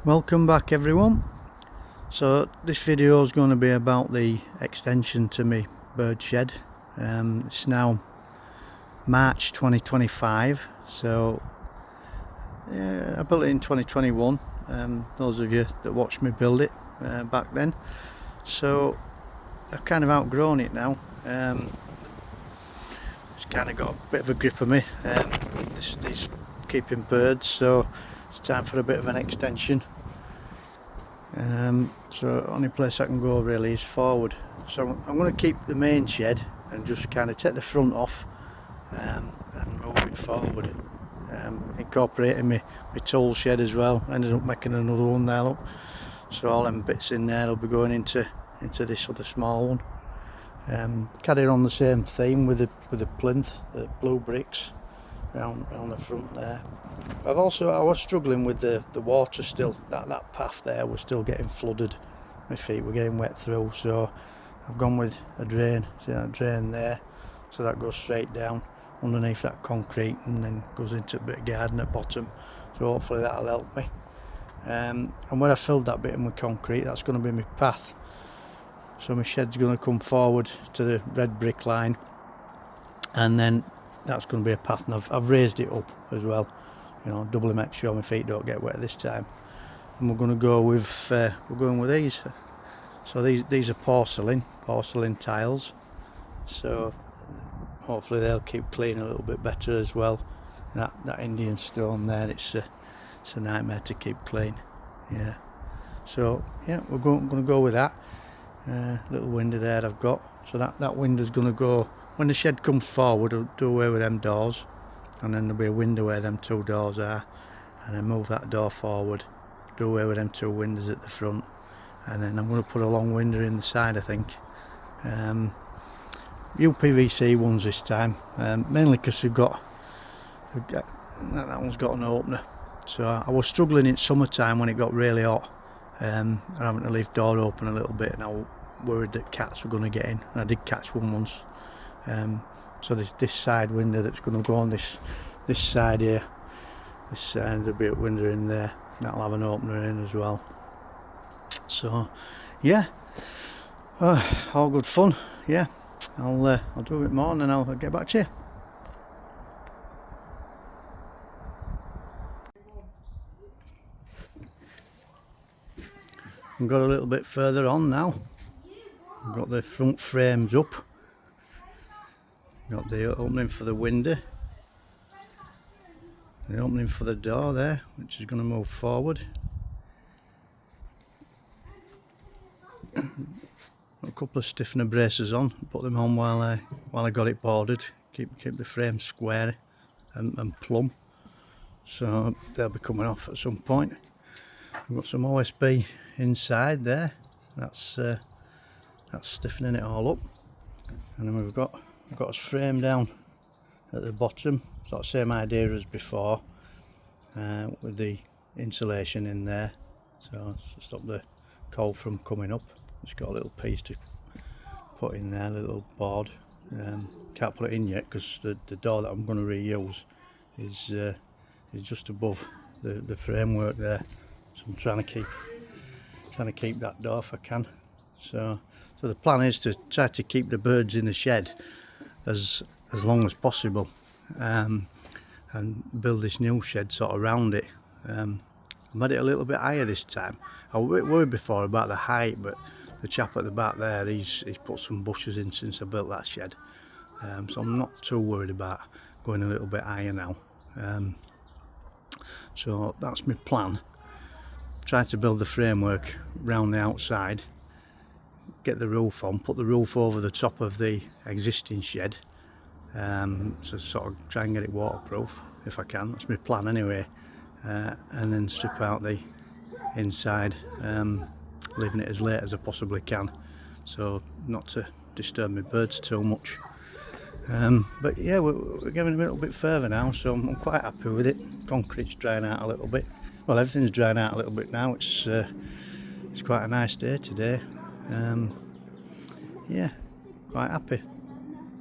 Welcome back everyone. So this video is going to be about the extension to my bird shed. It's now March 2025, so I built it in 2021. Those of you that watched me build it back then, so I've kind of outgrown it now. It's kind of got a bit of a grip of me, these keeping birds, so it's time for a bit of an extension. So only place I can go really is forward, so I'm going to keep the main shed and just kind of take the front off and move it forward, incorporating my tool shed as well. I ended up making another one there, look. So all them bits in there will be going into this other small one. Carried on the same theme with the plinth, the blue bricks around the front there. I was struggling with the water still. That path there was still getting flooded. My feet were getting wet through, so I've gone with a drain. See that drain there? So that goes straight down underneath that concrete and then goes into a bit of garden at bottom. So hopefully that'll help me. And when I filled that bit in with concrete, that's going to be my path. So my shed's going to come forward to the red brick line, and then that's going to be a path, and I've raised it up as well, you know, double make sure my feet don't get wet this time. And we're going to go with we're going with these. So these are porcelain tiles, so hopefully they'll keep clean a little bit better as well. That Indian stone there, it's a nightmare to keep clean. Yeah, so yeah, we're going to go with that. Little window there I've got, so that window's going to go when the shed comes forward. I'll do away with them doors, and then there'll be a window where them two doors are, and then move that door forward, do away with them two windows at the front, and then I'm going to put a long window in the side, I think. UPVC ones this time, mainly because that one's got an opener. So I was struggling in summertime when it got really hot, having to leave door open a little bit, and I was worried that cats were going to get in, and I did catch one once. So this side window that's going to go on this side here, this side, there'll be a window in there, that'll have an opener in as well. So yeah, all good fun. Yeah, I'll do a bit more and then I'll get back to you. I've got a little bit further on now. I've got the front frames up, got the opening for the window, the opening for the door there, which is going to move forward. Got a couple of stiffener braces on, put them on while I got it boarded, keep the frame square and plumb, so they'll be coming off at some point. We've got some OSB inside there, that's stiffening it all up, and then we've got a frame down at the bottom, sort of same idea as before, with the insulation in there, so to stop the cold from coming up. Just got a little piece to put in there, a little board. Can't put it in yet because the door that I'm going to reuse is just above the framework there, so I'm trying to keep that door if I can. So the plan is to try to keep the birds in the shed as long as possible, and build this new shed sort of around it. I made it a little bit higher this time. I was a bit worried before about the height, but the chap at the back there, he's put some bushes in since I built that shed, so I'm not too worried about going a little bit higher now. So that's my plan. Try to build the framework round the outside, get the roof on, put the roof over the top of the existing shed, so sort of try and get it waterproof if I can. That's my plan anyway, and then strip out the inside, leaving it as late as I possibly can, so not to disturb my birds too much. But yeah, we're getting a little bit further now, so I'm quite happy with it. Concrete's drying out a little bit. Well, everything's drying out a little bit now. It's quite a nice day today. Yeah, quite happy.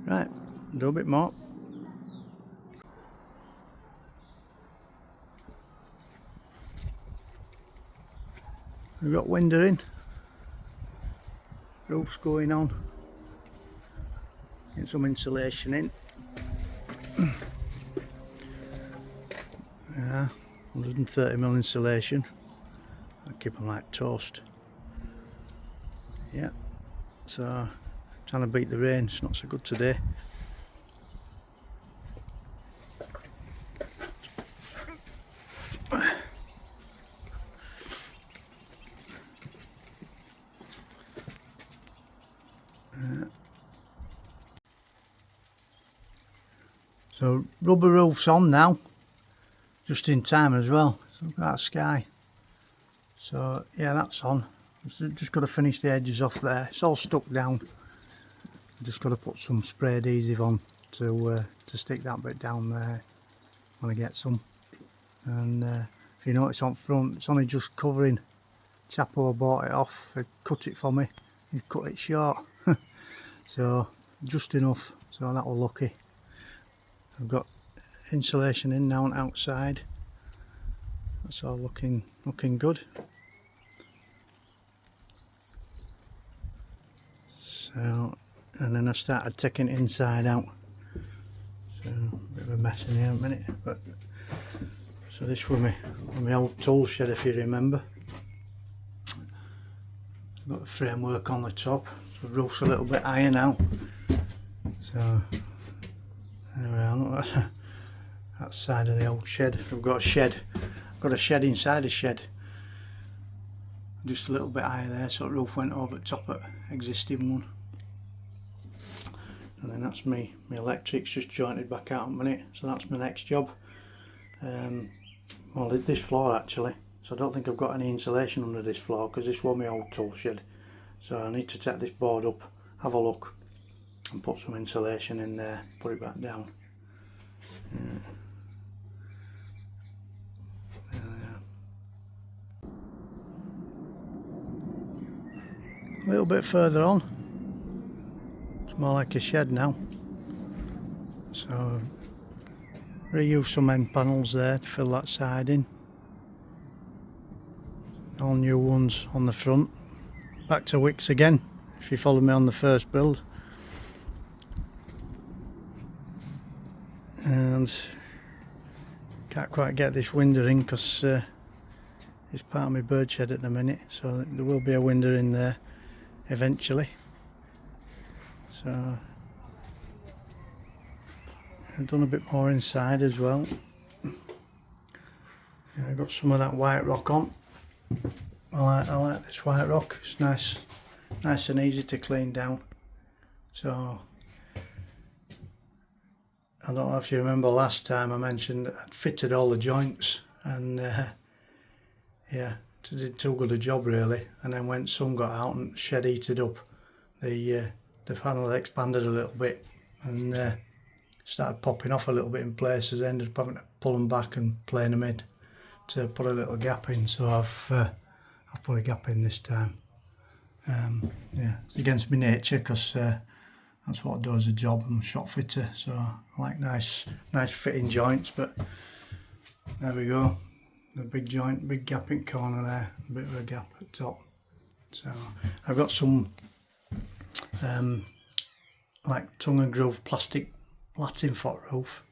Right, do a bit more. we've got window in, roof's going on, get some insulation in. Yeah, 130mm insulation. I'll keep them like toast. Yeah, so trying to beat the rain, it's not so good today. So rubber roof's on now, just in time as well. So look at that sky. So yeah, that's on. Just got to finish the edges off there. It's all stuck down. Just got to put some spray adhesive on to stick that bit down there when I get some. And if you notice on front, it's only just covering. Chapo bought it off. He cut it for me. He cut it short. So just enough. So that was lucky. I've got insulation in now and outside. That's all looking good. So, and then I started taking it inside out. So a bit of a mess in here in a minute. But so this was my old tool shed, if you remember. Got the framework on the top. So the roof's a little bit higher now. So there we are. Look, that side of the old shed. I've got a shed. I've got a shed inside a shed. Just a little bit higher there, so the roof went over the top of the existing one. And then that's my electrics just jointed back out in a minute. So that's my next job. Well, this floor actually. So I don't think I've got any insulation under this floor because this was my old tool shed. So I need to take this board up, have a look, and put some insulation in there, put it back down. A little bit further on, it's more like a shed now. So reuse some end panels there to fill that side in. All new ones on the front. Back to Wickes again, if you followed me on the first build. And can't quite get this window in because it's part of my bird shed at the minute, so there will be a window in there eventually. So I've done a bit more inside as well. Yeah, I got some of that white rock on. I like this white rock. It's nice and easy to clean down. So I don't know if you remember last time I mentioned I'd fitted all the joints, and yeah, did too good a job really. And then when sun got out and shed heated up, the panel expanded a little bit and started popping off a little bit in places. I ended up having to pull them back and plane them in to put a little gap in. So I've put a gap in this time. Yeah, it's against my nature because that's what I do as a job. I'm a shop fitter, so I like nice fitting joints. But there we go, the big joint, big gap in corner there, a bit of a gap at the top. So I've got some like tongue and groove plastic Latin foot roof,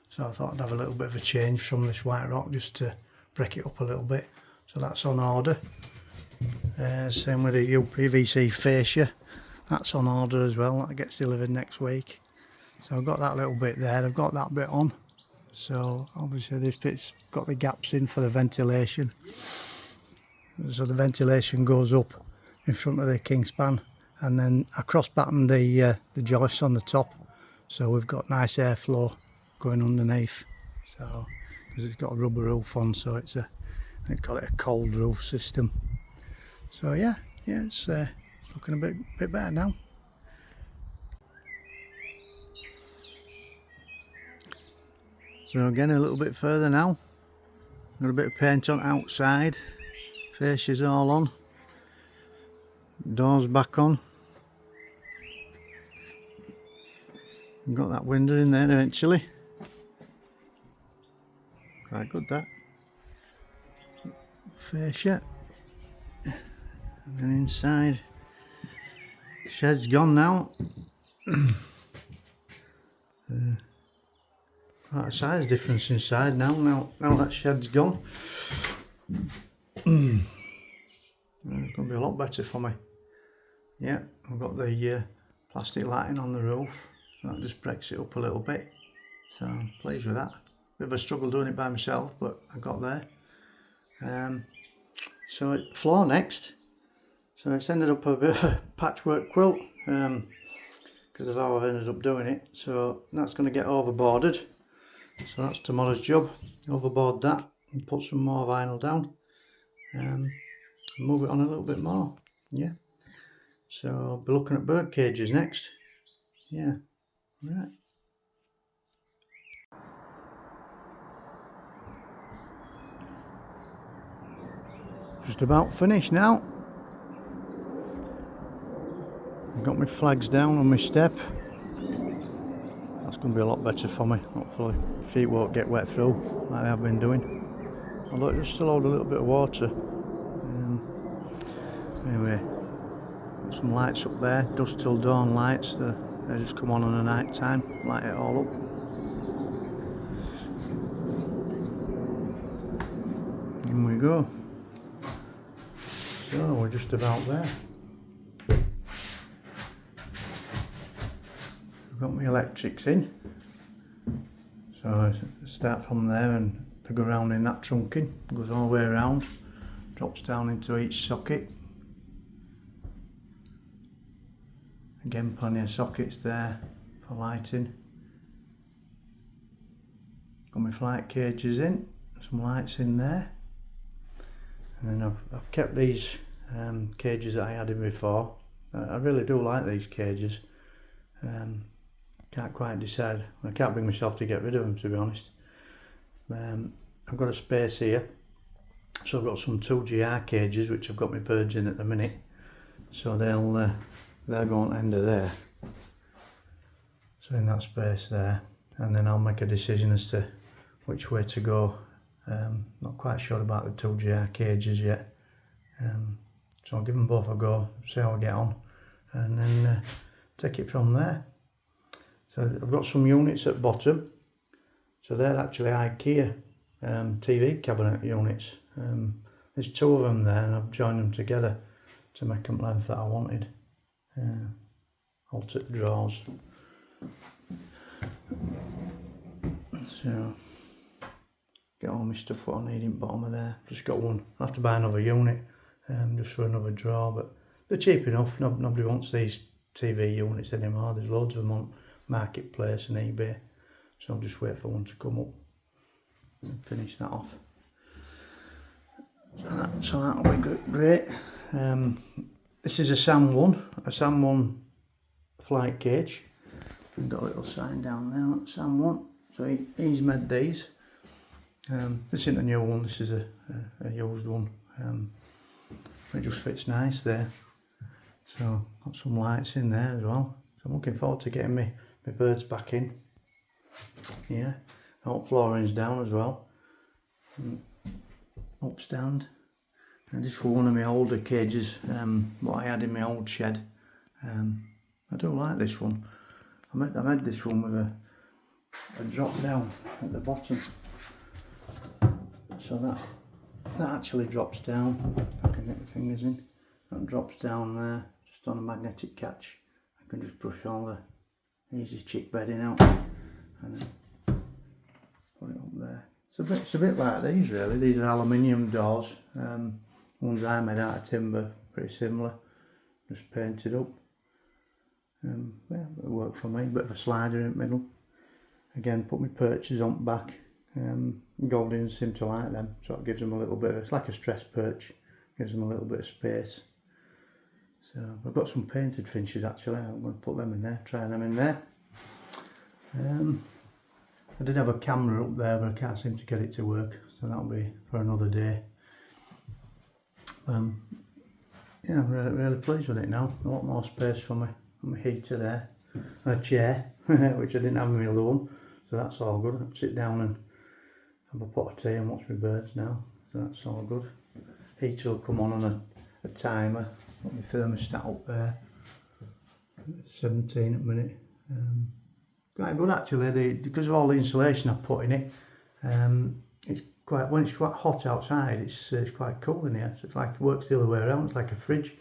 so I thought I'd have a little bit of a change from this white rock just to break it up a little bit. So that's on order. Same with the UPVC fascia, that's on order as well. That gets delivered next week. So I've got that little bit there, I've got that bit on. So obviously this bit's got the gaps in for the ventilation. So the ventilation goes up in front of the kingspan, and then I cross batten the joists on the top, so we've got nice airflow going underneath. So because it's got a rubber roof on, so they call it a cold roof system. So yeah, it's looking a bit better now. So again, a little bit further now. Got a bit of paint on outside. Fascia's all on. Doors back on. Got that window in there eventually. Quite good that. Fascia. And inside, shed's gone now. Quite a size difference inside now that shed's gone. It's going to be a lot better for me. Yeah, I've got the plastic lighting on the roof, so that just breaks it up a little bit. So I'm pleased with that. Bit of a struggle doing it by myself, but I got there. So floor next. So it's ended up a bit of a patchwork quilt because of how I ended up doing it. So that's going to get overboarded. So that's tomorrow's job. Overboard that and put some more vinyl down. Move it on a little bit more. Yeah. So I'll be looking at bird cages next. Yeah. Right. Just about finished now. I've got my flags down on my step. That's going to be a lot better for me, hopefully. Feet won't get wet through like I've been doing. Although it just still hold a little bit of water. Anyway, got some lights up there, dusk till dawn lights. They just come on the night time, light it all up. In we go. So we're just about there. I've got my electrics in. So I start from there and they go around in that trunking, goes all the way around, drops down into each socket. Again, plenty of sockets there for lighting. Got my flight cages in, some lights in there. And then I've kept these cages that I had in before. I really do like these cages. Can't quite decide. I can't bring myself to get rid of them, to be honest. I've got a space here, so I've got some 2GR cages which I've got my birds in at the minute. So they'll go on end of there. So in that space there, and then I'll make a decision as to which way to go. Not quite sure about the 2GR cages yet. So I'll give them both a go, see how I get on, and then take it from there. So I've got some units at bottom. So they're actually IKEA TV cabinet units. There's two of them there, and I've joined them together to make them length that I wanted. Altered drawers. So get all my stuff what I need in bottom of there. Just got one. I have to buy another unit just for another drawer, but they're cheap enough. Nobody wants these TV units anymore. There's loads of them on Marketplace and eBay. So I'll just wait for one to come up and finish that off. So that'll be great. This is a SAM1 flight cage. I've got a little sign down there, SAM1. So he's made these. This isn't a new one, this is a used one. It just fits nice there. So got some lights in there as well. So I'm looking forward to getting my birds back in. Yeah, up floorings down as well. Upstand. And this was one of my older cages, what I had in my old shed. I do like this one. I made this one with a drop down at the bottom. So that actually drops down. If I can get my fingers in. That drops down there, just on a magnetic catch. I can just brush all the easy chick bedding out and then put it up there. It's a bit like these really. These are aluminium doors. Ones I made out of timber, pretty similar. Just painted up. Yeah, it worked for me. Bit of a slider in the middle. Again, put my perches on the back. Goldings seem to like them, so it gives them a little bit of, it's like a stress perch, gives them a little bit of space. So I've got some painted finches actually. I'm going to put them in there, try them in there. I did have a camera up there, but I can't seem to get it to work, so that'll be for another day. Yeah, I'm really pleased with it now. A lot more space for my heater there, and a chair, which I didn't have in my other one, so that's all good. I can sit down and have a pot of tea and watch my birds now, so that's all good. Heater will come on a a timer. Got my thermostat up there, 17 at the minute. Quite good actually, because of all the insulation I've put in it. It's quite, when it's quite hot outside, it's quite cool in here, so it's like, it works the other way around, it's like a fridge.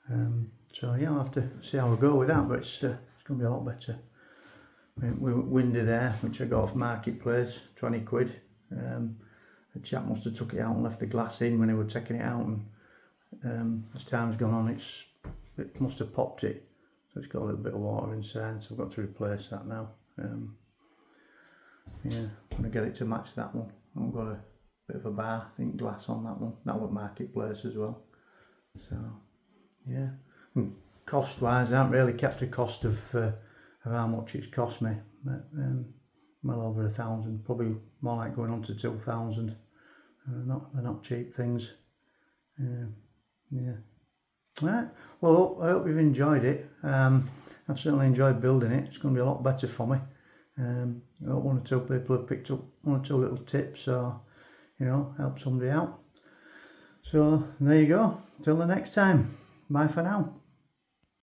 So yeah, I'll have to see how I go with that, but it's going to be a lot better. We were windy there, which I got off Marketplace, 20 quid. The chap must have took it out and left the glass in when they were taking it out, and as time's gone on, it must have popped it, so it's got a little bit of water inside, so I've got to replace that now. Yeah, I'm going to get it to match that one. I've got a bit of a bar, I think, glass on that one. That was Marketplace as well. So yeah, and cost wise, I haven't really kept a cost of how much it's cost me, but well over 1,000, probably more like going on to 2,000. They're not cheap things. Yeah. Right, well, I hope you've enjoyed it. I've certainly enjoyed building it. It's going to be a lot better for me. I hope one or two people have picked up one or two little tips, or help somebody out. So there you go, till the next time, bye for now.